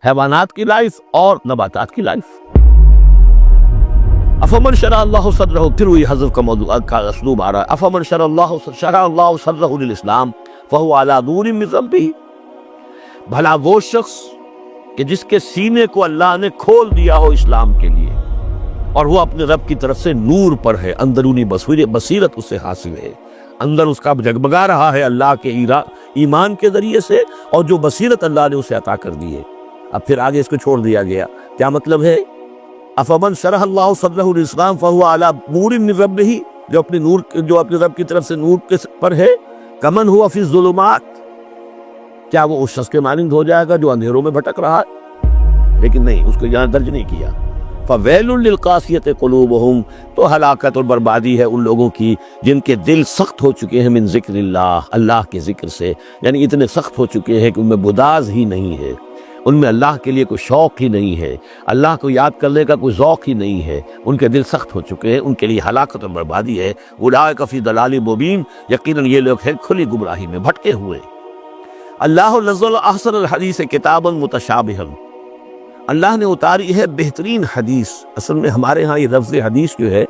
حیوانات کی لائف اور نباتات کی لائف۔ افمن شرح اللہ صدرہ، پھر وہی حضرت کا موضوع کا اسلوب آ رہا ہے، افمن شرح اللہ صدرہ للاسلام فہو علی نور من ربہ، بھلا وہ شخص کہ جس کے سینے کو اللہ نے کھول دیا ہو اسلام کے لیے اور وہ اپنے رب کی طرف سے نور پر ہے، اندرونی بصیرت اسے حاصل ہے، اندر اس کا جگمگا رہا ہے اللہ کے ایمان کے ذریعے سے، اور جو بصیرت اللہ نے اسے عطا کر دی ہے۔ اب پھر آگے اس کو چھوڑ دیا گیا، کیا مطلب ہے؟ افمن شرح اللہ صدرہ للاسلام فہو علی نور من ربہ، جو اپنے رب کی طرف سے نور کے پر ہے، کمن ہوا فی الظلمات، کیا وہ اس شخص کے مانند ہو جائے گا جو اندھیروں میں بھٹک رہا ہے؟ لیکن نہیں، اس کو یہاں درج نہیں کیا۔ فویل للقاسیۃ قلوبہم، تو ہلاکت اور بربادی ہے ان لوگوں کی جن کے دل سخت ہو چکے ہیں من ذکر اللہ کے ذکر سے، یعنی اتنے سخت ہو چکے ہیں کہ ان میں بداز ہی نہیں ہے، ان میں اللہ کے لیے کوئی شوق ہی نہیں ہے، اللہ کو یاد کرنے کا کوئی ذوق ہی نہیں ہے، ان کے دل سخت ہو چکے ہیں، ان کے لیے ہلاکت اور بربادی ہے۔ اولئک فی ضلال مبین، یقیناً یہ لوگ ہیں کھلی گمراہی میں بھٹکے ہوئے۔ اللہ نزل احسن الحدیث کتابا متشابہا، اللہ نے اتاری ہے بہترین حدیث۔ اصل میں ہمارے ہاں یہ لفظ حدیث جو ہے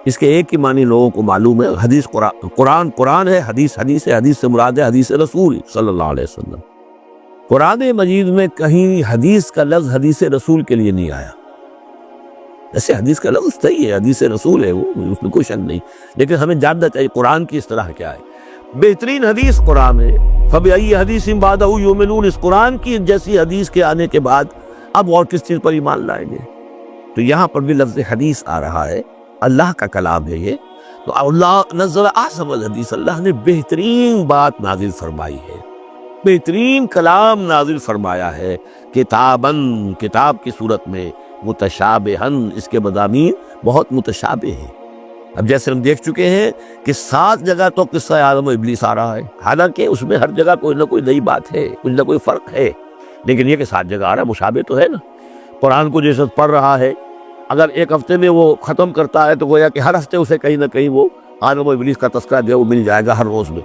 اس کے ایک ہی معنی لوگوں کو معلوم ہے، حدیث قرآن ہے، حدیث ہے، حدیث سے مراد ہے حدیث رسول صلی اللہ علیہ وسلم۔ قرآن مجید میں کہیں حدیث کا لفظ حدیث رسول کے لیے نہیں آیا، ایسے حدیث کا لفظ صحیح ہے، حدیث رسول ہے، وہ اس میں کوئی شک نہیں، لیکن ہمیں جاننا چاہیے قرآن کی اس طرح کیا ہے۔ بہترین حدیث قرآن ہے، فَبِأَيِّ حَدِيثٍ بَعْدَهُ يُؤْمِنُونَ، اس قرآن کی جیسی حدیث کے آنے کے بعد اب اور کس چیز پر ایمان لائیں گے؟ تو یہاں پر بھی لفظ حدیث آ رہا ہے، اللہ کا کلام ہے یہ، تو اللہ نزل احسن الحدیث، اللہ نے بہترین بات نازل فرمائی ہے، بہترین کلام نازل فرمایا ہے، کتاب کی صورت میں، متشابہن، اس کے مضامین بہت متشابہ ہیں۔ اب جیسے ہم دیکھ چکے ہیں کہ 7 جگہ تو قصہ آدم و ابلیس آ رہا ہے، حالانکہ اس میں ہر جگہ کوئی نہ کوئی نئی بات ہے، کوئی نہ کوئی فرق ہے، لیکن یہ کہ 7 جگہ آ رہا ہے، مشابہ تو ہے نا۔ قرآن کو جیسے پڑھ رہا ہے، اگر ایک ہفتے میں وہ ختم کرتا ہے تو گویا کہ ہر ہفتے اسے کہیں نہ کہیں وہ آدم و ابلیس کا تذکرہ جو ہے وہ مل جائے گا ہر روز میں۔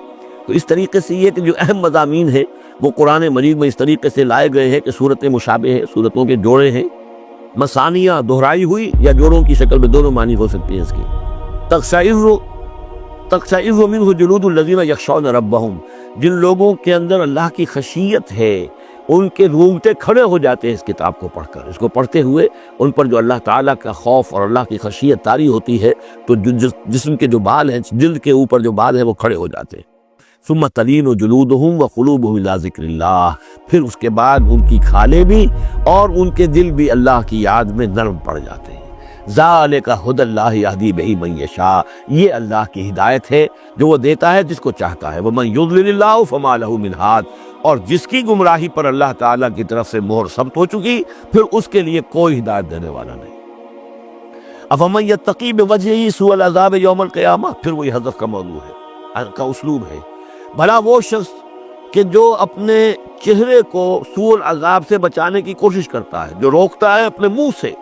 تو اس طریقے سے یہ کہ جو اہم مضامین ہیں وہ قرآن مجید میں اس طریقے سے لائے گئے ہیں کہ صورتیں مشابہ ہیں، صورتوں کے جوڑے ہیں، مثانیہ دہرائی ہوئی یا جوڑوں کی شکل میں دونوں معنی ہو سکتی ہیں اس کی۔ تقشعر منہ جلود الذین یخشون ربہم، جن لوگوں کے اندر اللہ کی خشیت ہے ان کے رونگٹے کھڑے ہو جاتے ہیں اس کتاب کو پڑھ کر، اس کو پڑھتے ہوئے ان پر جو اللہ تعالیٰ کا خوف اور اللہ کی خشیت طاری ہوتی ہے تو جسم کے جو بال ہیں، جلد کے اوپر جو بال ہیں وہ کھڑے ہو جاتے ہیں۔ ثم تلین جلودہم وقلوبہم الی ذکر اللہ، پھر اس کے بعد ان کی کھالیں بھی اور ان کے دل بھی اللہ کی یاد میں نرم پڑ جاتے ہیں۔ ذالک ھدی اللہ یہدی بہ من یشاء، یہ اللہ کی ہدایت ہے جو وہ دیتا ہے جس کو چاہتا ہے۔ ومن یضلل اللہ فما لہ من ہاد، اور جس کی گمراہی پر اللہ تعالیٰ کی طرف سے مہر ثبت ہو چکی پھر اس کے لیے کوئی ہدایت دینے والا نہیں۔ افمن یتقی بوجہہ سوء العذاب یوم القیامہ، پھر وہی حضرت کا موضوع ہے، کا اسلوب ہے، بھلا وہ شخص کہ جو اپنے چہرے کو سوء العذاب سے بچانے کی کوشش کرتا ہے، جو روکتا ہے اپنے منہ سے،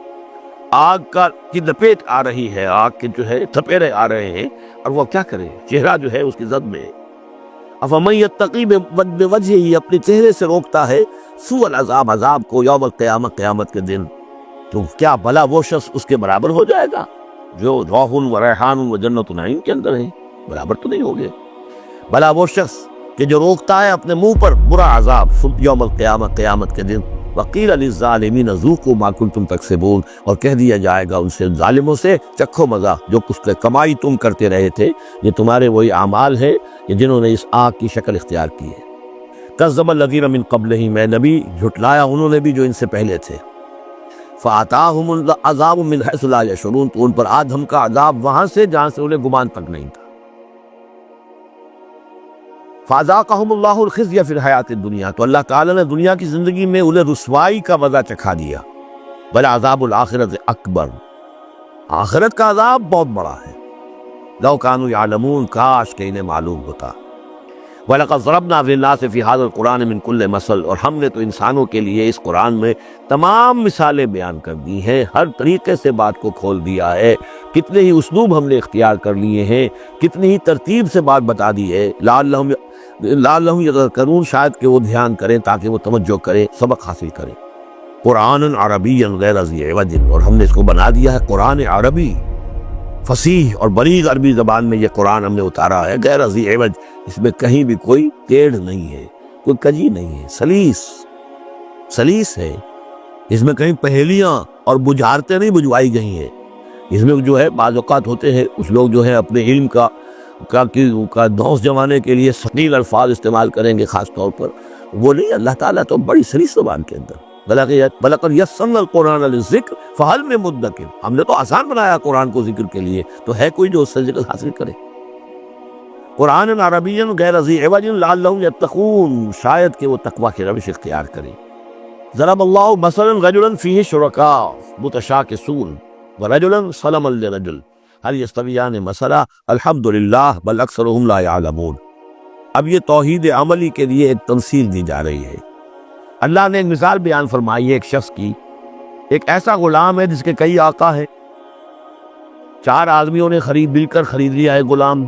آگ کی لپیٹ آ رہی ہے، آگ کے جو ہے تھپیرے آ رہے ہیں، اور وہ کیا کرے؟ چہرہ جو ہے اس کی زد میں ہے۔ افمن یتقی بوجہہ، اپنے چہرے سے روکتا ہے سوء العذاب، عذاب کو، یوم القیامہ، قیامت کے دن، تو کیا بھلا وہ شخص اس کے برابر ہو جائے گا جو روح و ریحان و جنت نعیم کے اندر ہے؟ برابر تو نہیں ہوگے۔ بھلا وہ شخص کہ جو روکتا ہے اپنے منہ پر برا عذاب یوم القیامہ، قیامت کے دن، وقیل للظالمین ذوقوا ما کنتم تکسبون، اور کہہ دیا جائے گا ان سے، ظالموں سے، چکھو مزہ جو کچھ کمائی تم کرتے رہے تھے، یہ تمہارے وہی اعمال ہیں کہ جنہوں نے اس آگ کی شکل اختیار کی ہے۔ کذب الذین من قبلہم، اے نبی جھٹلایا انہوں نے بھی جو ان سے پہلے تھے، فاتاہم العذاب من حیث لا یشعرون، تو ان پر آ دھمکا عذاب وہاں سے جہاں سے انہیں گمان تک نہیں تھا۔ فَأَذَاقَهُمُ اللَّهُ الْخِزْيَ فِي الْحَيَاةِ الدُّنْيَا، تو اللہ تعالیٰ نے دنیا کی زندگی میں انہیں رسوائی کا مزہ چکھا دیا۔ وَلَعَذَابُ الْآخِرَةِ أَكْبَرُ، آخرت کا عذاب بہت بڑا ہے۔ لَوْ كَانُوا يَعْلَمُونَ، کاش کہ انہیں معلوم ہوتا۔ وَلَقَدْ ضَرَبْنَا فِي النَّاسِ فِي هَذَا الْقُرْآنِ مِنْ كُلِّ مَثَلٍ، اور ہم نے تو انسانوں کے لیے اس قرآن میں تمام مثالیں بیان کر دی ہیں، ہر طریقے سے بات کو کھول دیا ہے، کتنے ہی اسلوب ہم نے اختیار کر لیے ہیں، کتنی ہی ترتیب سے بات بتا دی ہے، لعلہم یتذکرون، شاید کہ وہ دھیان کریں، تاکہ وہ توجہ کریں، سبق حاصل کریں۔ قرآن عربی غیر ذی عوج، اور ہم نے اس کو بنا دیا ہے قرآن عربی، فصیح اور بلیغ عربی زبان میں یہ قرآن ہم نے اتارا ہے، غیر ذی عوج، اس میں کہیں بھی کوئی ٹیڑھ نہیں ہے، کوئی کجی نہیں ہے، سلیس ہے، اس میں کہیں پہیلیاں اور بجھارتیں نہیں بجھوائی گئی ہیں۔ اس میں جو ہے بعض اوقات ہوتے ہیں کچھ لوگ جو ہے اپنے علم کا دھوس جمانے کے لیے ثقیل الفاظ استعمال کریں گے، خاص طور پر وہ نہیں، اللہ تعالیٰ تو بڑی سلیس زبان کے اندر بلقد یسرنا القرآن للذکر فہل من مدکر، ہم نے تو آسان بنایا قرآن کو ذکر کے لیے، تو ہے کوئی جو اس سے ذکر حاصل کرے۔ قرآن عربی غیر ذی عوج لعلہم یتقون، شاید کہ وہ تقوی کی روش اختیار کریں۔ ضرب اللہ مثلا رجلا فیہ شرکاء متشاکسون ورجلا سلما لرجل هل یستویان مثلا الحمد للہ بل اکثرهم لا یعلمون۔ اب یہ توحید عملی کے لیے ایک تمثیل دی جا رہی ہے۔ اللہ نے ایک مثال بیان فرمائی ہے ایک شخص کی، ایک ایسا غلام ہے جس کے کئی آقا ہیں، 4 آدمیوں نے مل کر خرید لیا ہے غلام،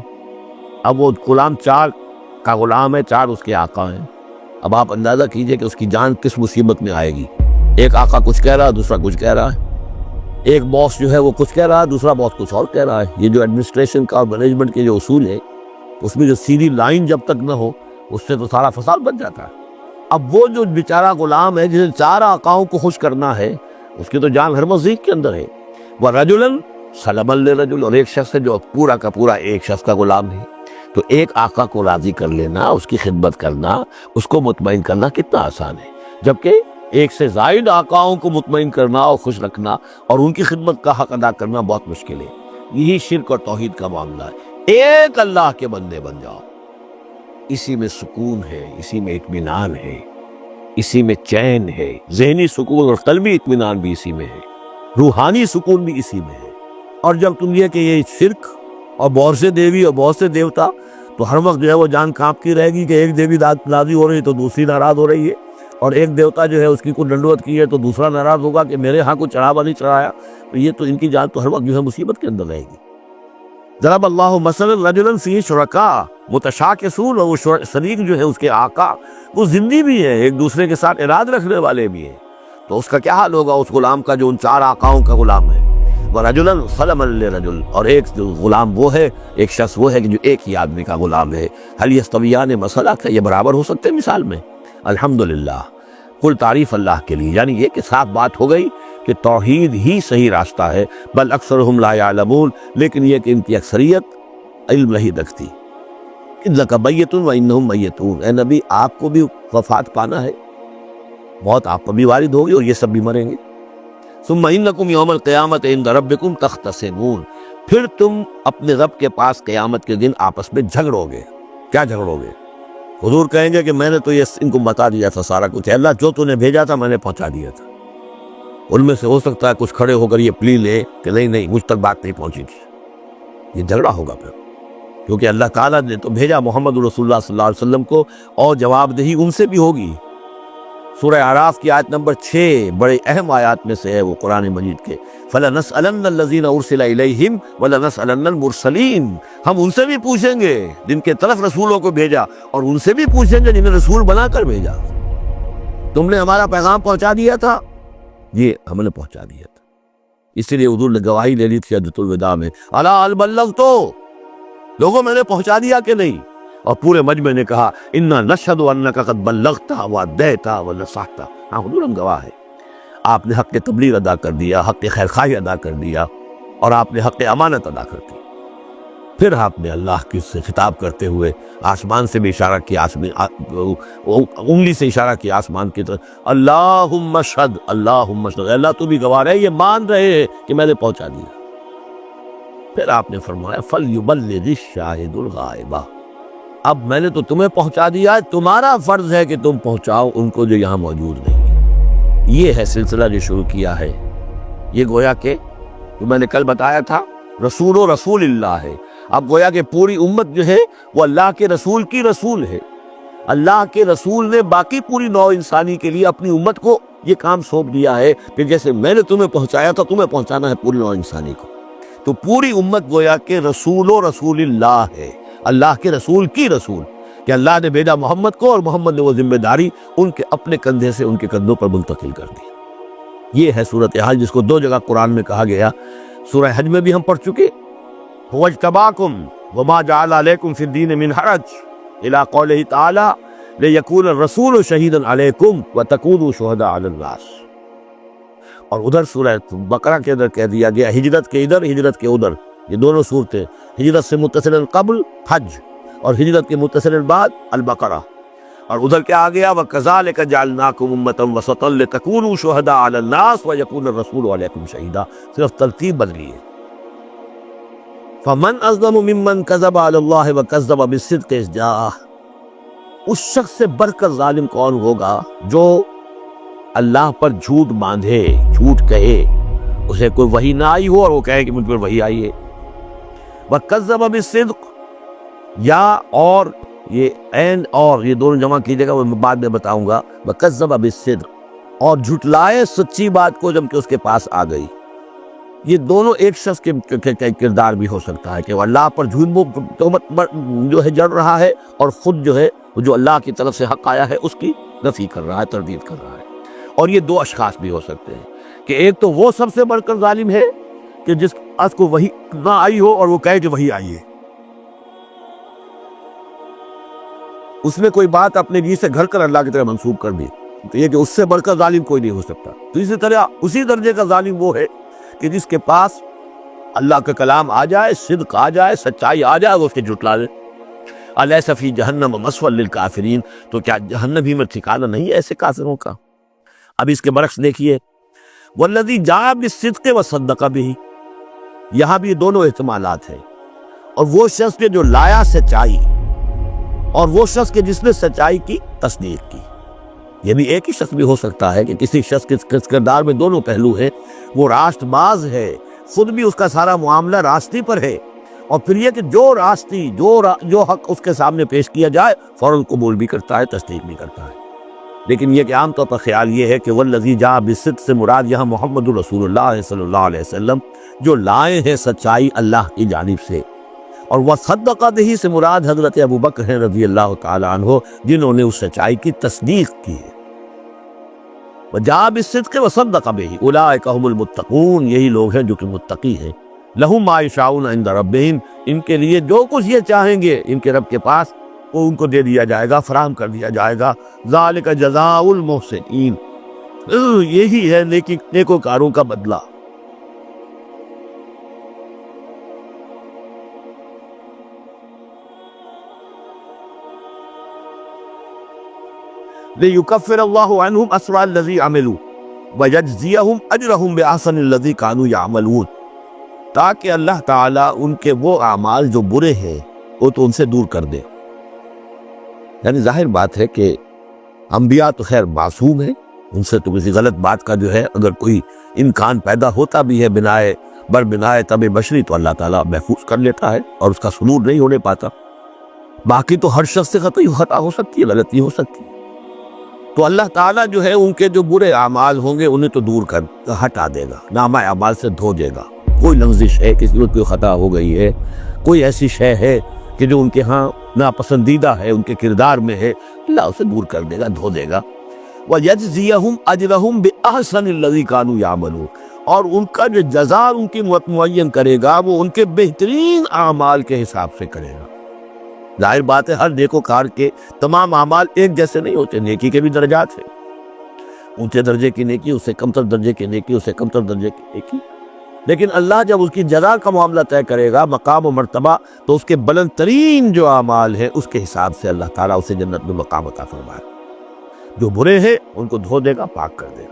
اب وہ غلام 4 کا غلام ہے، 4 اس کے آقا ہیں۔ اب آپ اندازہ کیجئے کہ اس کی جان کس مصیبت میں آئے گی۔ ایک آقا کچھ کہہ رہا ہے، دوسرا کچھ کہہ رہا ہے، ایک باس جو ہے وہ کچھ کہہ رہا ہے، دوسرا باس کچھ اور کہہ رہا ہے۔ یہ جو ایڈمنسٹریشن کا اور مینجمنٹ کے جو اصول ہے، اس میں جو سیدھی لائن جب تک نہ ہو اس سے تو سارا فساد بن جاتا ہے۔ اب وہ جو بیچارہ غلام ہے جسے 4 آقاؤں کو خوش کرنا ہے، اس کی تو جان ہر مزید کے اندر ہے۔ وَرَجُلًا سَلَمًا لِرَجُلٍ، اور ایک شخص ہے جو پورا کا پورا ایک شخص کا غلام ہے۔ تو ایک آقا کو راضی کر لینا، اس کی خدمت کرنا، اس کو مطمئن کرنا کتنا آسان ہے، جبکہ ایک سے زائد آقاؤں کو مطمئن کرنا اور خوش رکھنا اور ان کی خدمت کا حق ادا کرنا بہت مشکل ہے۔ یہی شرک اور توحید کا معاملہ ہے۔ ایک اللہ کے بندے بن جاؤ، اسی میں سکون ہے، اسی میں اطمینان ہے، اسی میں چین ہے، ذہنی سکون اور قلبی اطمینان بھی اسی میں ہے، روحانی سکون بھی اسی میں ہے۔ اور جب تم یہ کہ یہ شرک اور بہت سے دیوی اور بہت سے دیوتا، تو ہر وقت جو ہے وہ جان کانپتی رہے گی کہ ایک دیوی راضی ہو رہی ہے تو دوسری ناراض ہو رہی ہے، اور ایک دیوتا جو ہے اس کی کوئی ڈنڈوت کی ہے تو دوسرا ناراض ہوگا کہ میرے ہاں کوئی چڑھاوا نہیں چڑھایا، تو یہ تو ان کی جان تو ہر وقت جو ہے مصیبت کے اندر رہے گی۔ ضرب اللہ مثلا رجلا فیہ شرکاء متشاکسون، اور وہ شریک جو ہے اس کے آقا وہ زندی بھی ہیں، ایک دوسرے کے ساتھ اراد رکھنے والے بھی ہیں، تو اس کا کیا حال ہوگا اس غلام کا جو ان 4 آقاؤں کا غلام ہے۔ وَرَجُلًا سَلَمًا لِرَجُلٍ، اور ایک جو غلام وہ ہے، ایک شخص وہ ہے کہ جو ایک ہی آدمی کا غلام ہے۔ هل يستویان مثلا، کیا یہ برابر ہو سکتے ہیں مثال میں؟ الحمدللہ، کل تعریف اللہ کے لیے، یعنی یہ کہ صاف بات ہو گئی کہ توحید ہی صحیح راستہ ہے، بل اکثرهم لا يعلمون، لیکن یہ کہ ان کی اکثریت علم نہیں رکھتی۔ اِنَّكَ مَيِّتٌ وَإِنَّهُم مَيِّتُونَ، اے نبی آپ کو بھی وفات پانا ہے، موت آپ پر بھی وارد ہوگی اور یہ سب بھی مریں گے۔ ثم انکم یوم القیامت عند ربکم تختصمون، پھر تم اپنے رب کے پاس قیامت کے دن آپس میں جھگڑو گے۔ کیا جھگڑو گے؟ حضور کہیں گے کہ میں نے تو یہ ان کو بتا دیا تھا سارا کچھ، اللہ جو تو نے بھیجا تھا میں نے پہنچا دیا تھا۔ ان میں سے ہو سکتا ہے کچھ کھڑے ہو کر یہ پلی لے کہ نہیں مجھ تک بات نہیں پہنچی تھی، یہ جھگڑا ہوگا پھر، کیونکہ اللہ تعالیٰ نے تو بھیجا محمد رسول اللہ صلی اللہ علیہ وسلم کو، اور جواب دہی ان سے بھی ہوگی۔ سورہ اعراف کی آیت نمبر 6 بڑے اہم آیات میں سے ہے وہ قرآن مجید کے، فَلَنَسْأَلَنَّ الَّذِينَ أُرْسِلَ إِلَيْهِمْ وَلَنَسْأَلَنَّ الْمُرْسَلِينَ، ہم ان سے بھی پوچھیں گے جن کے طرف رسولوں کو بھیجا، اور ان سے بھی پوچھیں گے جنہیں رسول بنا کر بھیجا۔ تم نے ہمارا پیغام پہنچا دیا تھا، یہ ہم نے پہنچا دیا تھا۔ اسی لیے حضور نے گواہی لے لی تھی حجۃ الوداع میں، الا هل بلغت، لوگوں میں نے پہنچا دیا کہ نہیں؟ اور پورے مجمع نے کہا انا نشہد انک قد بلغت وادیت ونصحت، ہاں حضور ہم گواہ ہے، آپ نے حق تبلیغ ادا کر دیا، حق خیر خواہی ادا کر دیا، اور آپ نے حق امانت ادا کر دی۔ پھر آپ نے اللہ کی سے خطاب کرتے ہوئے آسمان سے بھی اشارہ کیا، انگلی سے اشارہ کیا آسمان کی طرف، اللہم اشہد، اللہم اشہد، اللہ تو بھی گواہ رہے، یہ مان رہے کہ میں نے پہنچا دیا۔ پھر آپ نے فرمایا فَلْيُبَلِّغِ الشَّاهِدُ الْغَائِبَ، اب میں نے تو تمہیں پہنچا دیا، تمہارا فرض ہے کہ تم پہنچاؤ ان کو جو یہاں موجود نہیں ہے۔ یہ ہے سلسلہ جو شروع کیا ہے، یہ گویا کہ جو میں نے کل بتایا تھا رسول و رسول اللہ ہے۔ اب گویا کہ پوری امت جو ہے وہ اللہ کے رسول کی رسول ہے، اللہ کے رسول نے باقی پوری نوع انسانی کے لیے اپنی امت کو یہ کام سونپ دیا ہے کہ جیسے میں نے تمہیں پہنچایا تھا تمہیں پہنچانا ہے پوری نوع انسانی کو۔ تو پوری امت گویا کہ رسول و رسول اللہ ہے، اللہ کے رسول کی رسول، کہ اللہ نے بھیجا محمد کو اور محمد نے وہ ذمہ داری ان کے اپنے کندھے سے ان کے کندھوں پر منتقل کر دی۔ یہ ہے صورتحال جس کو دو جگہ قرآن میں کہا گیا. سورہ حج میں بھی ہم پڑھ چکے هو اجتباکم وما جعل علیکم فی الدین من حرج الی قولہ تعالی لیکون الرسول شہیدا علیکم وتکونوا شہداء علی الناس. اور ادھر سورہ بقرہ کے اندر کہہ دیا گیا ہجرت کے ادھر ہجرت کے ادھر. یہ دونوں صورتیں ہجرت سے متصل قبل حج اور ہجرت کے متصل بعد البقرہ. اور ادھر کیا آ گیا وَكَذَلِكَ جَعَلْنَاكُمْ أُمَّةً وَسَطًا لِتَكُونُوا شُهَدَاءَ عَلَى النَّاسِ وَيَكُونَ الرَّسُولُ عَلَيْكُمْ شَهِيدًا. صرف ترتیب بدلی ہے. فَمَنْ أَظْلَمُ مِمَّنْ كَذَبَ عَلَى اللَّهِ وَكَذَّبَ بِالصِّدْقِ إِذْ جَاءَهُ. اس شخص سے بڑھ کر ظالم کون ہوگا جو اللہ پر جھوٹ باندھے، جھوٹ کہے، اسے کوئی وحی نہ آئی ہو اور وہ کہے کہ مجھ پر وحی آئی ہے. وَكَذَّبَ بِالصِّدْقِ، یا اور یہ این اور یہ دونوں جمع کیجیے گا، وہ بعد میں بتاؤں گا. وَكَذَّبَ بِالصِّدْقِ، اور جھٹلائے سچی بات کو جب کہ اس کے پاس آ گئی. یہ دونوں ایک شخص کے کردار بھی ہو سکتا ہے کہ وہ اللہ پر جھوٹ تہمت جو ہے جڑ رہا ہے اور خود جو ہے جو اللہ کی طرف سے حق آیا ہے اس کی نفی کر رہا ہے، تردید کر رہا ہے. اور یہ دو اشخاص بھی ہو سکتے ہیں کہ ایک تو وہ سب سے بڑھ کر ظالم ہے کہ جس اس کو وحی نہ آئی ہو اور وہ کہے کہ وحی آئی ہے. اس میں کوئی بات اپنے جی سے گھر کر اللہ کی طرف منسوب کر دی، تو یہ کہ اس سے بڑھ کر ظالم کوئی نہیں ہو سکتا. تو اسی طرح اسی درجے کا ظالم وہ ہے کہ جس کے پاس اللہ کا کلام آ جائے، صدق آ جائے، سچائی آ جائے، وہ اس کے جھٹلا دے. الیس فی جہنم مثوی للکافرین، تو کیا جہنم ہی میں ٹھکانہ نہیں ہے ایسے کافروں کا؟ اب اس کے برعکس دیکھیے والذی جاء بالصدق وصدق بہ، یہاں بھی دونوں احتمالات ہیں. اور وہ شخص کے جو لایا سچائی اور وہ شخص کے جس نے سچائی کی تصدیق کی. یہ بھی ایک ہی شخص بھی ہو سکتا ہے کہ کسی شخص کے کردار میں دونوں پہلو ہیں. وہ راست باز ہے، خود بھی اس کا سارا معاملہ راستی پر ہے، اور پھر یہ کہ جو راستی جو حق اس کے سامنے پیش کیا جائے فوراً قبول بھی کرتا ہے، تصدیق بھی کرتا ہے. لیکن یہ کہ عام طور پر خیال یہ ہے کہ والذی جاء بالصدق سے مراد یہاں محمد رسول اللہ صلی اللہ علیہ وسلم جو لائے ہیں سچائی اللہ کی جانب سے. اور وصدق بہ سے مراد حضرت ابوبکر ہیں رضی اللہ تعالی عنہ جنہوں نے اس سچائی کی تصدیق کی ہے. وجاء بالصدق وصدق بہ اولئک هم المتقون، یہی لوگ ہیں جو کہ متقی ہیں. لہم ما یشاؤون عند ربہم، ان کے لیے جو کچھ یہ چاہیں گے ان کے رب کے پاس وہ ان کو دے دیا جائے گا، فراہم کر دیا جائے گا. ذالک جزاء المحسنین، یہی ہے نیکوکاروں کا بدلہ. لِيُكَفِّرَ اللَّهُ عَنْهُمْ أَسْوَأَ الَّذِي عَمِلُوا وَيَجْزِيَهُمْ أَجْرَهُمْ بِأَحْسَنِ الَّذِي كَانُوا يَعْمَلُونَ، تاکہ اللہ تعالیٰ ان کے وہ اعمال جو برے ہیں وہ تو ان سے دور کر دے. یعنی ظاہر بات ہے کہ انبیاء تو خیر معصوم ہیں، ان سے تو کسی غلط بات کا جو ہے اگر کوئی امکان پیدا ہوتا بھی ہے بنائے طبع بشری تو اللہ تعالیٰ محفوظ کر لیتا ہے اور اس کا صدور نہیں ہونے پاتا. باقی تو ہر شخص سے خطا ہو سکتی ہے، غلطی ہو سکتی ہے. تو اللہ تعالیٰ جو ہے ان کے جو برے اعمال ہوں گے انہیں تو دور کر ہٹا دے گا، نامہ اعمال سے دھو دے گا. کوئی لغزش ہے، کسی وقت کوئی خطا ہو گئی ہے، کوئی ایسی شے ہے کہ جو ان کے ہاں ناپسندیدہ ہے، ان کے کردار میں ہے، اللہ اسے دور کر دے گا، دھو دے گا. وَيَجْزِيَهُمْ أَجْرَهُمْ بِأَحْسَنِ الَّذِي كَانُوا يَعْمَلُونَ، اور ان کا جو جزا ان کی معین کرے گا وہ ان کے بہترین اعمال کے حساب سے کرے گا. ظاہر بات ہے ہر نیکوکار کے تمام اعمال ایک جیسے نہیں ہوتے، نیکی کے بھی درجات ہیں. اونچے درجے کی نیکی، اس سے کمتر درجے کی نیکی، اس سے کمتر درجے کی نیکی. لیکن اللہ جب اس کی جزا کا معاملہ طے کرے گا، مقام و مرتبہ، تو اس کے بلند ترین جو اعمال ہیں اس کے حساب سے اللہ تعالیٰ اسے جنت میں مقام عطا فرمائے. جو برے ہیں ان کو دھو دے گا، پاک کر دے گا.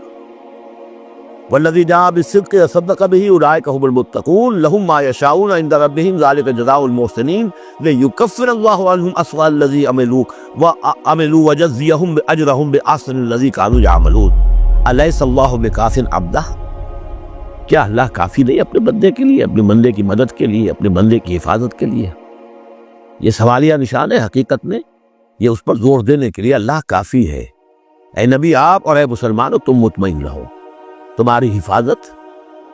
والذی جاء بالصدق وصدق بہ اولئک هم المتقون لهم ما یشاؤون عند ربہم ذلک جزاء المحسنین لیکفر اللہ عنہم اسوأ الذی عملوا ویجزیہم اجرہم بأحسن الذی کانوا یعملون. الیس اللہ بکاف عبدہ، کیا اللہ کافی نہیں اپنے بندے کے لیے، اپنے بندے کی مدد کے لیے، اپنے بندے کی حفاظت کے لیے؟ یہ سوالیہ نشان ہے حقیقت میں، یہ اس پر زور دینے کے لیے اللہ کافی ہے. اے نبی آپ اور اے مسلمانوں تم مطمئن رہو، تمہاری حفاظت،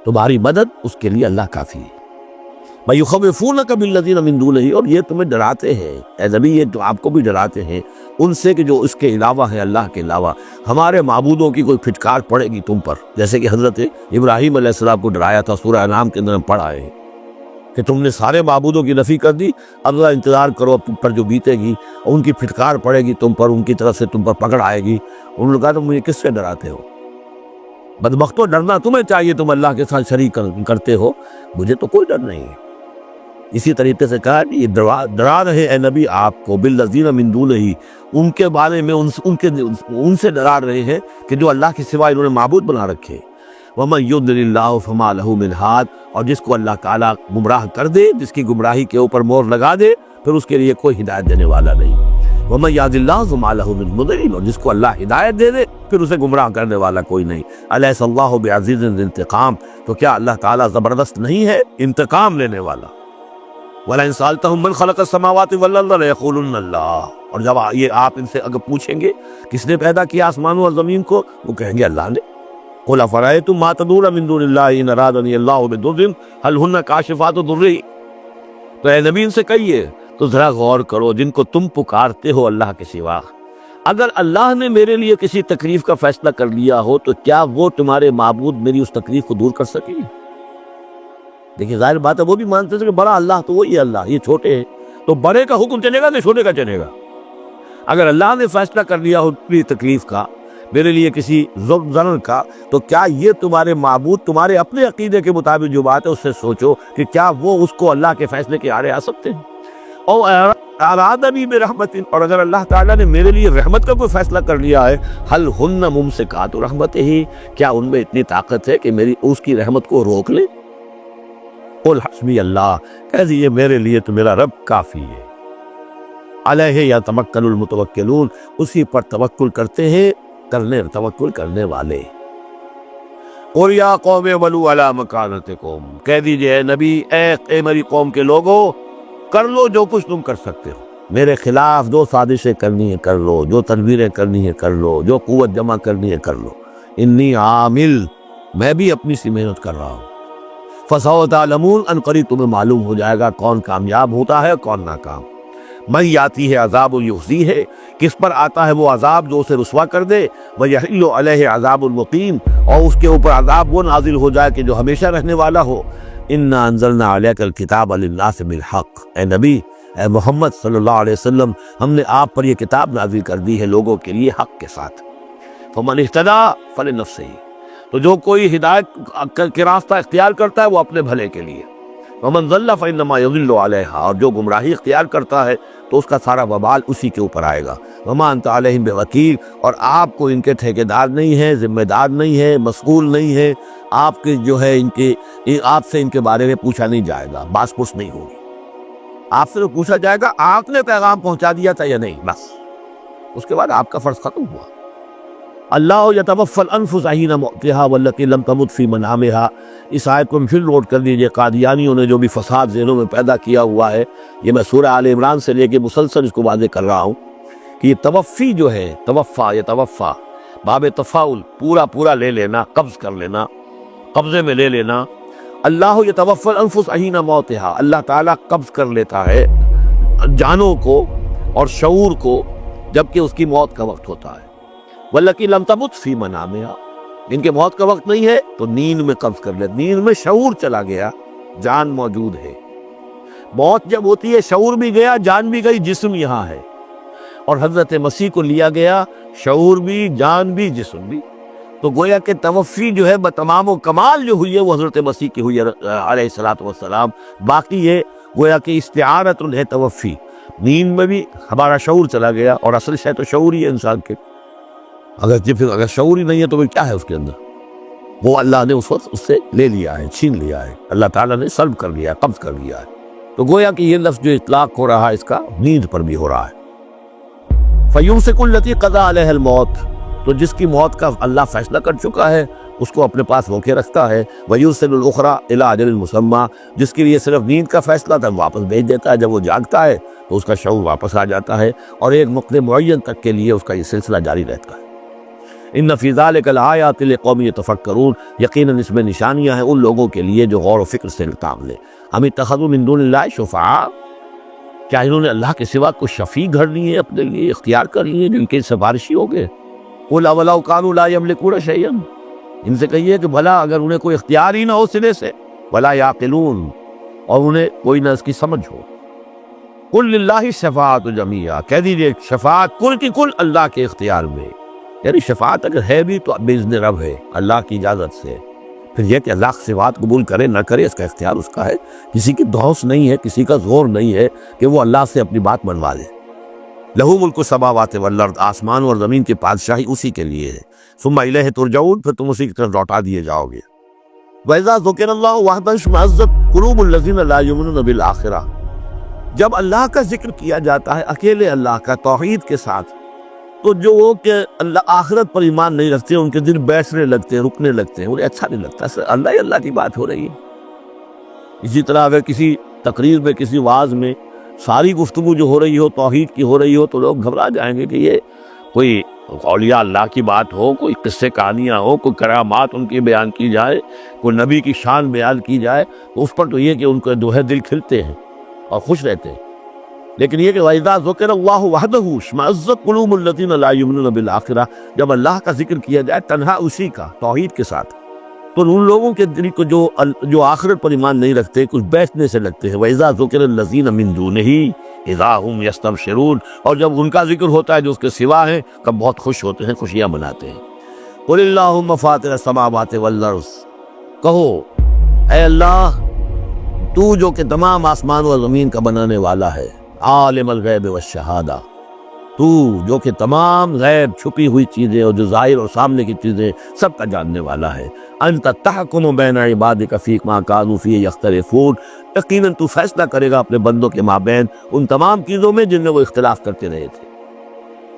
تمہاری مدد، اس کے لیے اللہ کافی ہے. وَيُخَوِّفُونَكَ بِالَّذِينَ مِن دُونِهِ، اور یہ تمہیں ڈراتے ہیں اے نبی، یہ تو آپ کو بھی ڈراتے ہیں ان سے کہ جو اس کے علاوہ ہے، اللہ کے علاوہ ہمارے معبودوں کی کوئی پھٹکار پڑے گی تم پر، جیسے کہ حضرت ابراہیم علیہ السلام کو ڈرایا تھا، سورہ انعام کے اندر ہم پڑھ آئے ہیں کہ تم نے سارے معبودوں کی نفی کر دی، اب ذرا انتظار کرو، اب تم پر جو بیتے گی ان کی پھٹکار پڑے گی تم پر، ان کی طرف سے تم پر پکڑ آئے گی۔ انہوں نے کہا تم مجھے کس سے ڈراتے ہو؟ بدبختو، ڈرنا تمہیں چاہیے، تم اللہ کے ساتھ شریک کرتے ہو، مجھے تو کوئی ڈر نہیں ہے۔ اسی طریقے سے کہا کہ یہ ڈرا رہے اے نبی آپ کو بالذین من دونہ، ان کے بارے میں ان سے ڈرا رہے ہیں کہ جو اللہ کے سوا انہوں نے معبود بنا رکھے۔ وَمَن يُضْلِلِ اللَّهُ فَمَا لَهُ مِنْ هَادٍ، اور جس کو اللہ تعالیٰ گمراہ کر دے، جس کی گمراہی کے اوپر مور لگا دے، پھر اس کے لیے کوئی ہدایت دینے والا نہیں۔ وَمَن يَهْدِ اللَّهُ فَمَا لَهُ مِن مُضِلٍّ، اور جس کو اللہ ہدایت دے دے پھر اسے گمراہ کرنے والا کوئی نہیں۔ أَلَيْسَ اللَّهُ بِعَزِيزٍ ذِي انتقام، تو کیا اللہ تعالیٰ زبردست نہیں ہے، انتقام لینے والا؟ وَلَئِن سَأَلْتَهُم مَّنْ خَلَقَ السَّمَاوَاتِ وَالْأَرْضَ لَيَقُولُنَّ اللَّهُ، اور جب یہ آپ ان سے اگر پوچھیں گے کس نے پیدا کیا آسمانوں اور زمین کو، وہ کہیں گے اللہ نے۔ قُلْ أَفَرَأَيْتُم مَّا تَدْعُونَ مِن دُونِ اللَّهِ إِنْ أَرَادَنِيَ اللَّهُ بِضُرٍّ هَلْ هُنَّ كَاشِفَاتُ ضُرِّهِ، تو اے نبی ان سے کہیے تو ذرا غور کرو، جن کو تم پکارتے ہو اللہ کے سوا، اگر اللہ نے میرے لیے کسی تکلیف کا فیصلہ کر لیا ہو تو کیا وہ تمہارے معبود میری اس تکلیف کو دور کر سکیں گے؟ دیکھیے ظاہر بات ہے وہ بھی مانتے تھے کہ بڑا اللہ تو وہی اللہ، یہ چھوٹے ہیں تو بڑے کا حکم چلے گا تو چھوٹے کا چلے گا۔ اگر اللہ نے فیصلہ کر لیا ہو میری تکلیف کا، میرے لیے کسی ضرر کا، تو کیا یہ تمہارے معبود تمہارے اپنے عقیدے کے مطابق جو بات ہے اس سے سوچو کہ کیا وہ اس کو اللہ کے فیصلے کے آڑے آ سکتے ہیں؟ اور ارادنی برحمت، اور اگر اللہ تعالیٰ نے میرے لیے رحمت کا کوئی فیصلہ کر لیا ہے، حل ہن ممسکات رحمتہ، کیا ان میں اتنی طاقت ہے کہ میری اس کی رحمت کو روک لے؟ قل حسبی اللہ، کہہ دیجیے میرے لیے تو میرا رب کافی ہے۔ علیہ یتوکل المتوکلون، اسی پر توکل کرتے ہیں توکل کرنے والے۔ قل یا قوم اعملوا علی مکانتکم، کہہ دیجیے اے نبی، اے میری قوم کے لوگوں، کر لو جو کچھ تم کر سکتے ہو، میرے خلاف جو سازشیں کرنی ہے کر لو، جو تدبیریں کرنی ہے کر لو، جو قوت جمع کرنی ہے کر لو، انی عامل، میں بھی اپنی سی محنت کر رہا ہوں۔ فسوف تعلمون، ان قریب تمہیں معلوم ہو جائے گا کون کامیاب ہوتا ہے کون ناکام۔ من یاتی ہے عذاب یخزی ہے، کس پر آتا ہے وہ عذاب جو اسے رسوا کر دے، ویحل علیہ عذاب المقیم، اور اس کے اوپر عذاب وہ نازل ہو جائے کہ جو ہمیشہ رہنے والا ہو۔ انا انزلنا علیک الکتاب للناس بالحق، اے نبی، اے محمد صلی اللہ علیہ وسلم، ہم نے آپ پر یہ کتاب نازل کر دی ہے لوگوں کے لیے حق کے ساتھ۔ فمن اہتدی فلنفسہ، تو جو کوئی ہدایت کے راستہ اختیار کرتا ہے وہ اپنے بھلے کے لیے، ومن ضل فانما یضل علیہا، اور جو گمراہی اختیار کرتا ہے تو اس کا سارا وبال اسی کے اوپر آئے گا۔ وما انت علیہم بوکیل، اور آپ کو ان کے ٹھیکیدار نہیں ہے، ذمہ دار نہیں ہے، مسئول نہیں ہے، آپ کے جو ہے آپ سے ان کے بارے میں پوچھا نہیں جائے گا، باس پرس نہیں ہوگی، آپ سے پوچھا جائے گا آپ نے پیغام پہنچا دیا تھا یا نہیں، بس اس کے بعد آپ کا فرض ختم ہوا۔ اللہ یتوفی الانفس حین موتہا واللتی لم تمت فی منامہا، اس آیت کو پھر نوٹ کر لیجیے، قادیانیوں نے جو بھی فساد ذہنوں میں پیدا کیا ہوا ہے، یہ میں سورہ آل عمران سے لے کے مسلسل اس کو واضح کر رہا ہوں کہ یہ توفی جو ہے، یتوفی باب تفاعل، پورا لے لینا، قبض کر لینا، قبضے میں لے لینا۔ اللہ یتوفی الانفس حین موتہا، اللہ تعالیٰ قبض کر لیتا ہے جانوں کو اور شعور کو جبکہ اس کی موت کا وقت ہوتا ہے۔ واللتی لم تمت فی منامہا، ان کے موت کا وقت نہیں ہے تو نیند میں قبض کر لے، نیند میں شعور چلا گیا، جان موجود ہے۔ موت جب ہوتی ہے شعور بھی گیا، جان بھی گئی، جسم یہاں ہے، اور حضرت مسیح کو لیا گیا، شعور بھی، جان بھی، جسم بھی۔ تو گویا کہ توفی جو ہے بتمام و کمال جو ہوئی ہے وہ حضرت مسیح کی ہوئی ہے علیہ الصلوۃ والسلام۔ باقی یہ گویا کہ استعارۃ ہے توفی، نیند میں بھی ہمارا شعور چلا گیا، اور اصل شے تو شعور ہی ہے انسان کے، اگر شعور ہی نہیں ہے تو پھر کیا ہے اس کے اندر؟ وہ اللہ نے اس وقت اس سے لے لیا ہے، چھین لیا ہے، اللہ تعالیٰ نے سلب کر لیا ہے، قبض کر لیا ہے۔ تو گویا کہ یہ لفظ جو اطلاق ہو رہا ہے اس کا نیند پر بھی ہو رہا ہے۔ فَيُمْسِكُ الَّتِي قَضَىٰ عَلَيْهَا الْمَوْتَ، تو جس کی موت کا اللہ فیصلہ کر چکا ہے اس کو اپنے پاس روکے رکھتا ہے۔ وَيُرْسِلُ الْأُخْرَىٰ إِلَىٰ أَجَلٍ مُّسَمًّى، جس کے لیے صرف نیند کا فیصلہ تھا واپس بھیج دیتا ہے، جب وہ جاگتا ہے تو اس کا شعور واپس آ جاتا ہے، اور ایک وقت معین تک کے لیے اس کا یہ سلسلہ جاری رہتا ہے۔ ان فی ذلک لآیات لقوم یتفکرون، یقیناً اس میں نشانیاں ہیں ان لوگوں کے لیے جو غور و فکر سے کام لیں۔ ام اتخذوا من دون اللہ شفعاء، کیا انہوں نے اللہ کے سوا کوئی شفیع گھر لیے اپنے لیے، اختیار کر لیے جو ان کے سفارشی ہو گئے؟ قل اولو کانوا لا یملکون شیئا، ان سے کہیے کہ بھلا اگر انہیں کوئی اختیار ہی نہ ہو سرے سے، ولا یعقلون، اور انہیں کوئی نہ اس کی سمجھ ہو۔ قل للہ الشفاعۃ جمیعا، کہہ دیجیے شفاعت کل کی کل اللہ کے اختیار میں، یعنی شفاعت اگر ہے بھی تو باذن رب ہے، اللہ کی اجازت سے۔ پھر یہ کہ اللہ سے بات قبول کرے نہ کرے اس کا اختیار اس کا ہے، کسی کی دوس نہیں ہے، کسی کا زور نہیں ہے کہ وہ اللہ سے اپنی بات منوا لے۔ لہو ملک السماوات والارض، آسمان اور زمین کی بادشاہی اسی کے لیے ہے۔ ثم الیہ ترجعون، پھر تم اسی کی طرف لوٹا دیے جاؤ گے۔ وَإِذَا ذُكِرَ اللَّهُ وَحْدَهُ اشْمَأَزَّتْ قُلُوبُ الَّذِينَ لَا يُؤْمِنُونَ بِالْآخِرَةِ، جب اللہ کا ذکر کیا جاتا ہے اکیلے اللہ کا توحید کے ساتھ، تو جو وہ کہ اللہ آخرت پر ایمان نہیں رکھتے ان کے دل بیٹھنے لگتے ہیں، رکنے لگتے ہیں، انہیں اچھا نہیں لگتا، اللہ ہی اللہ کی بات ہو رہی ہے۔ اسی طرح اگر کسی تقریر میں، کسی وعظ میں ساری گفتگو جو ہو رہی ہو توحید کی ہو رہی ہو تو لوگ گھبرا جائیں گے کہ یہ کوئی اولیاء اللہ کی بات ہو، کوئی قصے کہانیاں ہو، کوئی کرامات ان کی بیان کی جائے، کوئی نبی کی شان بیان کی جائے، تو اس پر تو یہ کہ ان کے جو ہے دل کھلتے ہیں اور خوش رہتے ہیں۔ لیکن یہ کہ وَإِذَا ذُكِرَ اللَّهُ وَحْدَهُ اشْمَأَزَّتْ قُلُوبُ الَّذِينَ لَا يُؤْمِنُونَ بِالْآخِرَةِ، جب اللہ کا ذکر کیا جائے تنہا اسی کا توحید کے ساتھ، تو ان لوگوں کے دل کو جو آخرت پر ایمان نہیں رکھتے کچھ بیٹھنے سے لگتے ہیں۔ وَإِذَا ذُكِرَ الَّذِينَ مِن دُونِهِ إِذَا هُمْ يَسْتَبْشِرُونَ، اور جب ان کا ذکر ہوتا ہے جو اس کے سوا ہیں تب بہت خوش ہوتے ہیں، خوشیاں مناتے ہیں۔ قُلِ اللَّهُمَّ فَاطِرَ السَّمَاوَاتِ وَالْأَرْضِ، کہو اے اللہ تو جو کہ تمام آسمان و زمین کا بنانے والا ہے، عالم الغیب والشہادہ، تو جو کہ تمام غیب چھپی ہوئی چیزیں اور جو ظاہر اور سامنے کی چیزیں سب کا جاننے والا ہے۔ انت تحکم بین عبادک فیما کانوا فیہ یختلفون، یقیناً تو فیصلہ کرے گا اپنے بندوں کے مابین ان تمام چیزوں میں جن میں وہ اختلاف کرتے رہے تھے۔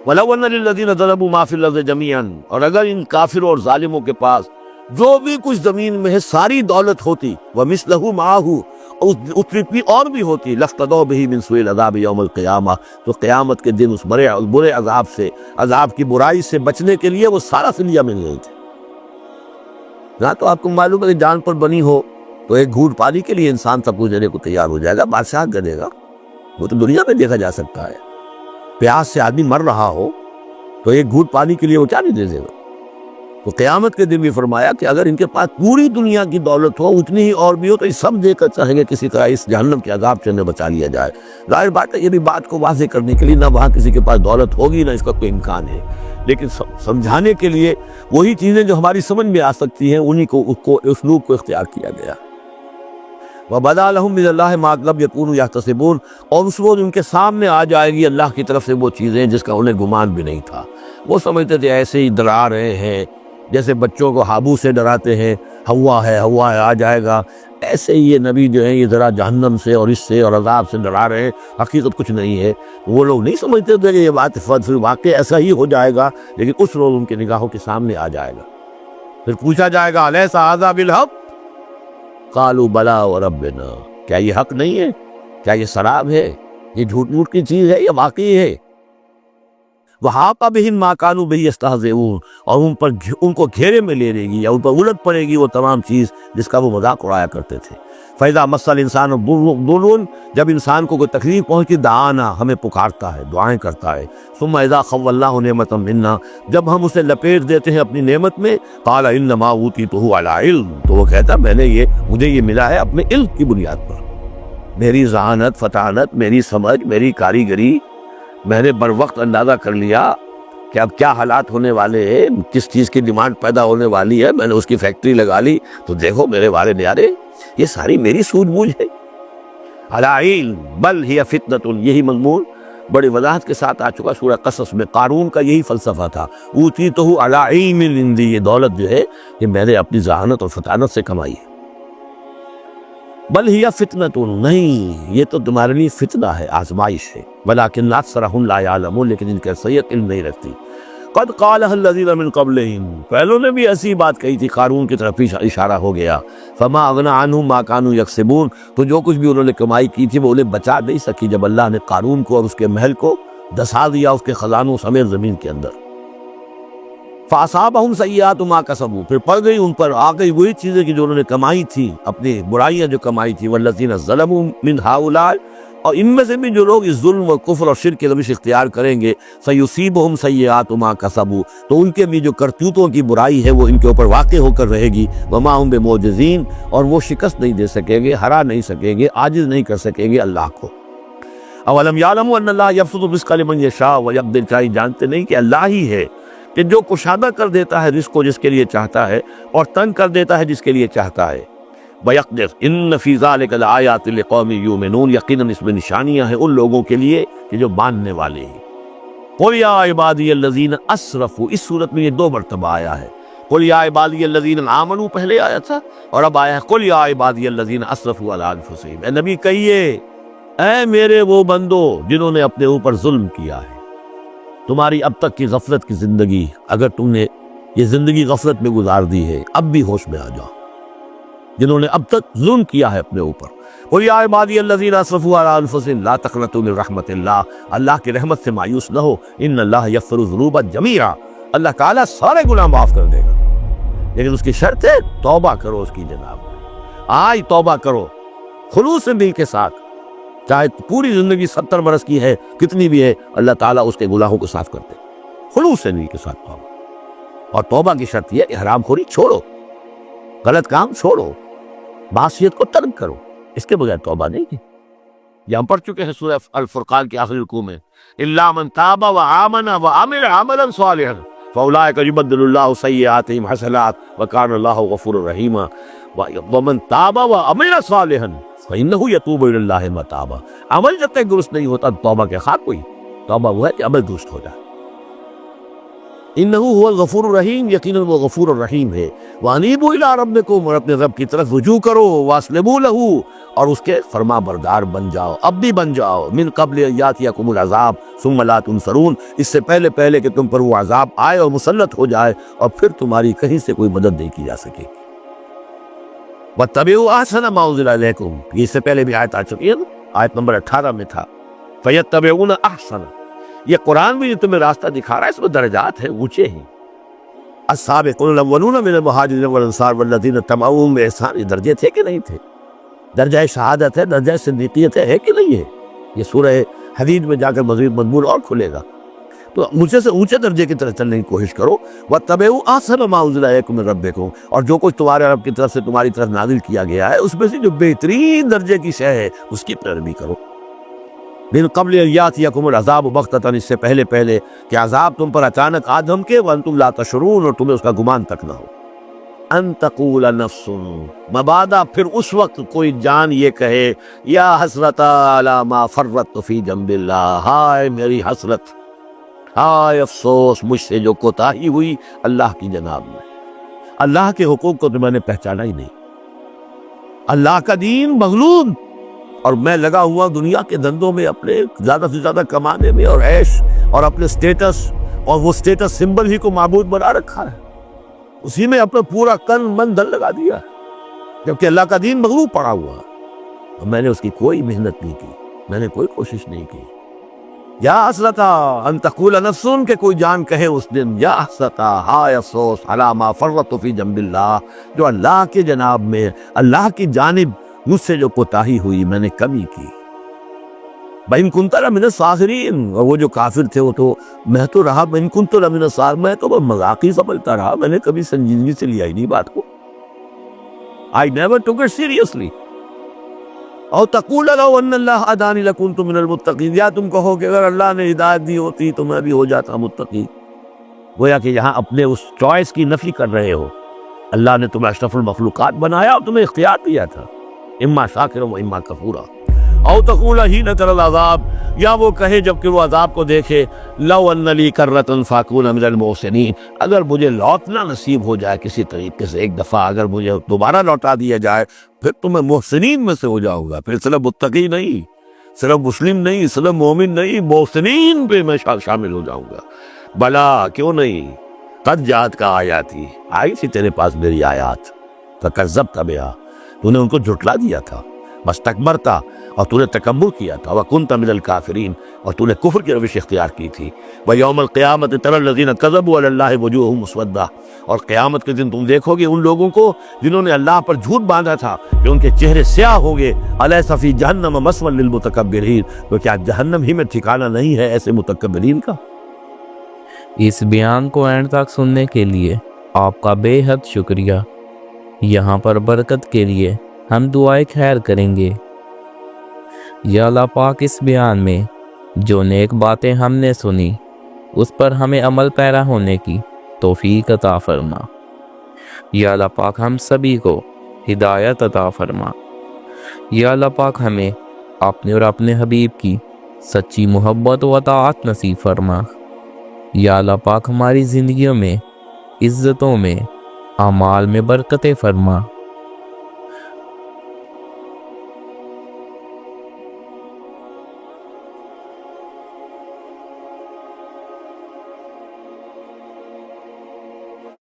وَلَوْ أَنَّ لِلَّذِينَ ظَلَمُوا مَا فِي الْأَرْضِ جَمِيعًا، اور اگر ان کافروں اور ظالموں کے پاس جو بھی کچھ زمین میں ہے ساری دولت ہوتی، وَمِثْلَهُ مَعَهُ، اتنی اور بھی ہوتی، لَافْتَدَوْا بِهِ مِنْ سُوءِ الْعَذَابِ يَوْمَ الْقِيَامَةِ، تو قیامت کے دن اس برے عذاب سے، عذاب کی برائی سے بچنے کے لیے وہ سارا فدیہ مل گئی تھی۔ نہ تو آپ کو معلوم ہے کہ جان پر بنی ہو تو ایک گھونٹ پانی کے لیے انسان سب کچھ دینے کو تیار ہو جائے گا، بادشاہ کرے گا، وہ تو دنیا میں دیکھا جا سکتا ہے۔ پیاس سے آدمی مر رہا ہو تو ایک گھونٹ پانی کے لیے وہ کیا نہیں دے دے گا۔ تو قیامت کے دن بھی فرمایا کہ اگر ان کے پاس پوری دنیا کی دولت ہو، اتنی ہی اور بھی ہو، تو یہ سب دے کر چاہیں گے کسی طرح اس جہنم کے عذاب سے انہیں بچا لیا جائے۔ ظاہر بات ہے یہ بھی بات کو واضح کرنے کے لیے نہ وہاں کسی کے پاس دولت ہوگی نہ اس کا کوئی امکان ہے، لیکن سمجھانے کے لیے وہی چیزیں جو ہماری سمجھ میں آ سکتی ہیں انہی کو اسلوب کو اختیار کیا گیا۔ وَبَدَا لَهُم مِّنَ اللَّهِ مَا لَمْ يَكُونُوا يَحْتَسِبُونَ، اور اس روز ان کے سامنے آ جائے گی اللہ کی طرف سے وہ چیزیں جس کا انہیں گمان بھی نہیں تھا۔ وہ سمجھتے تھے ایسے ہی ڈرا رہے ہیں، جیسے بچوں کو ہابو سے ڈراتے ہیں، ہوا ہے آ جائے گا، ایسے ہی یہ نبی جو ہیں یہ ذرا جہنم سے اور اس سے اور عذاب سے ڈرا رہے ہیں، حقیقت کچھ نہیں ہے۔ وہ لوگ نہیں سمجھتے تھے کہ یہ بات واقع ایسا ہی ہو جائے گا، لیکن اس روز ان کے نگاہوں کے سامنے آ جائے گا۔ پھر پوچھا جائے گا الیس ھذا بالحق، قالوا بلی وربنا، کیا یہ حق نہیں ہے؟ کیا یہ سراب ہے؟ یہ جھوٹ موٹ کی چیز ہے یا واقعی ہے؟ وحاق بہم ما کانوا بہ یستہزئون، اور ان کو گھیرے میں لے گی یا ان پر الٹ پڑے گی وہ تمام چیز جس کا وہ مذاق اڑایا کرتے تھے۔ فَإِذَا مَسَّ الْإِنسَانَ ضُرٌّ، جب انسان کو کوئی تکلیف پہنچتی دعانا، ہمیں پکارتا ہے، دعائیں کرتا ہے۔ ثُمَّ إِذَا خَوَّلْنَاهُ نِعْمَةً مِنَّا، جب ہم اسے لپیٹ دیتے ہیں اپنی نعمت میں، قَالَ إِنَّمَا أُوتِيتُهُ عَلَىٰ عِلْمٍ، تو وہ کہتا مجھے یہ ملا ہے اپنے علم کی بنیاد پر، میری ذہانت، فطانت، میری سمجھ، میری کاریگری، میں نے بر وقت اندازہ کر لیا کہ اب کیا حالات ہونے والے ہیں، کس چیز کی ڈیمانڈ پیدا ہونے والی ہے، میں نے اس کی فیکٹری لگا لی، تو دیکھو میرے والے نیارے یہ ساری میری سوجھ بوجھ ہے۔ علی علم بل ہی فتنۃ، یہی مضمون بڑی وضاحت کے ساتھ آ چکا سورہ قصص میں۔ قارون کا یہی فلسفہ تھا، اوتیتہ علی علم عندی، یہ دولت جو ہے یہ میں نے اپنی ذہانت اور فطانت سے کمائی ہے۔ بل ہی فتنۃ، نہیں یہ تو تمہارے لیے فتنہ ہے، آزمائش ہے۔ ولکن اکثرہم لا یعلمون، لیکن ان کے اکثریت علم نہیں رکھتی۔ قد قالها الذین من قبلہم، پہلوں نے بھی ایسی بات کہی تھی، قارون کی طرف اشارہ ہو گیا۔ فما اغنی عنہم ما کانوا یکسبون، تو جو کچھ بھی انہوں نے کمائی کی تھی وہ انہیں بچا نہیں سکی جب اللہ نے قارون کو اور اس کے محل کو دھسا دیا اس کے خزانوں سمیت زمین کے اندر۔ فَأَصَابَهُمْ سَيِّئَاتُ مَا كَسَبُوا، پھر پڑ گئی ان پر آ گئی وہی چیزیں کہ جو انہوں نے کمائی تھی، اپنی برائیاں جو کمائی تھی، وَالَّذِينَ ظَلَمُوا مِنْ هَؤُلَاءِ، اور ان میں سے بھی جو لوگ اس ظلم اور کفر اور شرک کی روش اختیار کریں گے، سَيُصِيبُهُمْ سَيِّئَاتُ مَا كَسَبُوا، تو ان کے بھی جو کرتوتوں کی برائی ہے وہ ان کے اوپر واقع ہو کر رہے گی، وَمَا هُمْ بِمُعْجِزِينَ، اور وہ شکست نہیں دے سکیں گے، ہرا نہیں سکیں گے، عاجز نہیں کر سکیں گے اللہ کو۔ اولم یعلموا ان اللہ یبسط الرزق لمن یشاء ویقدر، کیا یہ جانتے نہیں کہ اللہ ہی ہے کہ جو کشادہ کر دیتا ہے رزق کو جس کے لیے چاہتا ہے، اور تنگ کر دیتا ہے جس کے لیے چاہتا ہے۔ ویقدر ان فی ذلک لآیات لقوم یؤمنون، یقیناً اس میں نشانیاں ہیں ان لوگوں کے لیے کہ جو ماننے والے ہیں۔ قل یا عبادی الذین اسرفوا، اس صورت میں یہ 2 مرتبہ آیا ہے۔ قل یا عبادی الذین آمنوا پہلے آیا تھا، اور اب آیا ہے قل یا عبادی الذین اسرفوا علی انفسہم، اے نبی کہیے اے میرے وہ بندو جنہوں نے اپنے اوپر ظلم کیا ہے۔ تمہاری اب تک کی غفلت کی زندگی، اگر تم نے یہ زندگی غفلت میں گزار دی ہے، اب بھی ہوش میں آ جاؤ۔ جنہوں نے اب تک ظلم کیا ہے اپنے اوپر، قل یا عبادی الذین اسرفوا علی انفسہم لا تقنطوا من رحمت اللہ، اللہ کی رحمت سے مایوس نہ ہو، ان اللہ یغفر الذنوب جمیعا، اللہ تعالیٰ سارے گناہ معاف کر دے گا، لیکن اس کی شرط ہے توبہ کرو اس کی جناب، آج توبہ کرو خلوص دل کے ساتھ، چاہے پوری زندگی 70 برس کی ہے، کتنی بھی ہے، اللہ تعالیٰ اس کے گناہوں کو صاف کر دے، خلوص دل کے ساتھ توبہ۔ اور توبہ کی شرط یہ ہے کہ حرام خوری چھوڑو، غلط کام چھوڑو، معصیت کو ترک کرو، اس کے بغیر توبہ نہیں ہے۔ یہ ہم پڑھ چکے ہیں سورہ الفرقان کے آخری رکوع میں، الا من تاب وآمن وعمل عملا صالحا فاولئک یبدل اللہ سیئاتہم حسنات وکان اللہ غفورا رحیما، ومن تاب وعمل صالحا فإنہ یتوب الی اللہ متابا، عمل جب تک درست نہیں ہوتا توبہ کے خاک کوئی، توبہ وہ ہے کہ عمل درست ہو جائے۔ انہ هو الغفور الرحیم، یقیناً وہ غفور الرحیم ہے۔ وانیبوا الی ربکم، اور اپنے رب کی طرف رجوع کرو، واسلموا لہ، اور اس کے فرما بردار بن جاؤ، اب بھی بن جاؤ، من قبل ان یاتیکم العذاب ثم لا تنصرون، اس سے پہلے کہ تم پر وہ عذاب آئے اور مسلط ہو جائے اور پھر تمہاری کہیں سے کوئی مدد نہیں کی جا سکے گی۔ واتبعوا احسن ما انزل الیکم، یہ اس سے پہلے بھی آیت آ چکی ہے نا، آیت نمبر 18 میں تھا، فیتبعون احسن، یہ قرآن بھی جو تمہیں راستہ دکھا رہا ہے اس میں درجات ہیں، اونچے ہیں۔ السابقون الاولون من المہاجرین والانصار والذین اتبعوہم بإحسان، یہ درجے تھے کہ نہیں تھے؟ درجہ شہادت ہے، درجہ صدیقیت ہے کہ نہیں ہے؟ یہ سورہ حدید میں جا کر مزید مضمون اور کھلے گا، تو مجھے سے اونچے درجے کی طرف چلنے کی کوشش کرو۔ واتبعوا احسن ما انزل الیکم من ربکم، اور جو کچھ تمہارے رب کی طرف سے تمہاری طرف نازل کیا گیا ہے اس میں سے جو بہترین درجے کی شے ہے اس کی پیروی کرو۔ من قبل ان یاتیکم العذاب بغتۃ، اس سے پہلے کہ عذاب تم پر اچانک آ دھمکے، وانتم لا تشعرون، اور تمہیں اس کا گمان تک نہ ہو۔ ان تقول نفس، مبادا پھر اس وقت کوئی جان یہ کہے، یا حسرت علی ما فرطت فی جنب اللہ، ہائے میری حسرت، ہائے افسوس مجھ سے جو کوتاہی ہوئی اللہ کی جناب میں، اللہ کے حقوق کو تو میں نے پہچانا ہی نہیں، اللہ کا دین مغلوب، اور میں لگا ہوا دنیا کے دھندوں میں اپنے زیادہ سے زیادہ کمانے میں اور عیش اور اپنے سٹیٹس، اور وہ سٹیٹس سمبل ہی کو معبود بنا رکھا ہے، اسی میں اپنا پورا تن من دھن لگا دیا ہے، جبکہ اللہ کا دین مغلوب پڑا ہوا ہے، اور میں نے اس کی کوئی محنت نہیں کی، میں نے کوئی کوشش نہیں کی۔ یا حسرتا ان تقول نفس، کہ کوئی جان کہے اس دن، یا حسرتا، ہائے افسوس، علی ما فرطت فی جنب اللہ، جو اللہ کے جناب میں، اللہ کی جانب مجھ سے جو کوتاہی ہوئی، میں نے کمی کی۔ بَإِن كُنتَ لَمِنَ الصَّاغِرِينَ، اور وہ جو کافر تھے وہ تو، میں تو رہا بَإِن كُنتُ لَمِنَ الصَّاغِرِينَ، میں تو مذاق ہی سمجھتا رہا، میں نے کبھی سنجیدگی سے لیا ہی نہیں بات کو، I never took it seriously۔ اور تقول لو ان اللہ ہدانی لکنت من المتقین، یا تم کہو کہ اگر اللہ نے ہدایت دی ہوتی تو میں بھی ہو جاتا متقی۔ گویا کہ یہاں اپنے اس چوائس کی نفی کر رہے ہو، اللہ نے تمہیں اشرف المخلوقات بنایا اور تمہیں اختیار دیا تھا، اما شاکرا و اما کفورا۔ او تقول حین تری العذاب، یا وہ کہے جب کہ وہ عذاب کو دیکھے، لو ان لی کرۃ فاکون من المحسنین، اگر مجھے لوٹنا نصیب ہو جائے کسی طریقے سے، ایک دفعہ اگر مجھے دوبارہ لوٹا دیا جائے، پھر تو میں محسنین میں سے ہو جاؤں گا، پھر صرف متقی نہیں، صرف مسلم نہیں، صرف مومن نہیں، محسنین پہ میں شامل ہو جاؤں گا۔ بلا کیوں نہیں، قد جات کا آیاتی، آئی تھی تیرے پاس میری آیات، فکذبت بہا، تو نے ان کو جھٹلا دیا تھا، مستکبرتا، اور تو نے تکبر کیا تھا، وَكُنْتَ مِنَ الْكَافِرِينَ، اور تو نے کفر کی روش اختیار کی تھی۔ وَيَوْمَ الْقِيَامَةِ تَرَى الَّذِينَ كَذَبُوا عَلَى اللَّهِ وُجُوهُهُمْ مُسْوَدَّةٌ، اور قیامت کے دن تم دیکھو گے ان لوگوں کو جنہوں نے اللہ پر جھوٹ باندھا تھا کہ ان کے چہرے سیاہ ہو گئے۔ أَلَيْسَ فِي جَهَنَّمَ مَثْوًى لِلْمُتَكَبِّرِينَ، تو کیا جہنم ہی میں ٹھکانہ نہیں ہے ایسے متکبرین کا؟ اس بیان کو اینڈ تک سننے کے لیے آپ کا بے حد شکریہ۔ یہاں پر برکت کے لیے ہم دعائے خیر کریں گے۔ یا اللہ پاک، اس بیان میں جو نیک باتیں ہم نے سنی اس پر ہمیں عمل پیرا ہونے کی توفیق عطا فرما۔ یا اللہ پاک، ہم سبھی کو ہدایت عطا فرما۔ یا اللہ پاک، ہمیں اپنے اور اپنے حبیب کی سچی محبت و اطاعت نصیب فرما۔ یا اللہ پاک، ہماری زندگیوں میں، عزتوں میں، اعمال میں برکتیں فرما۔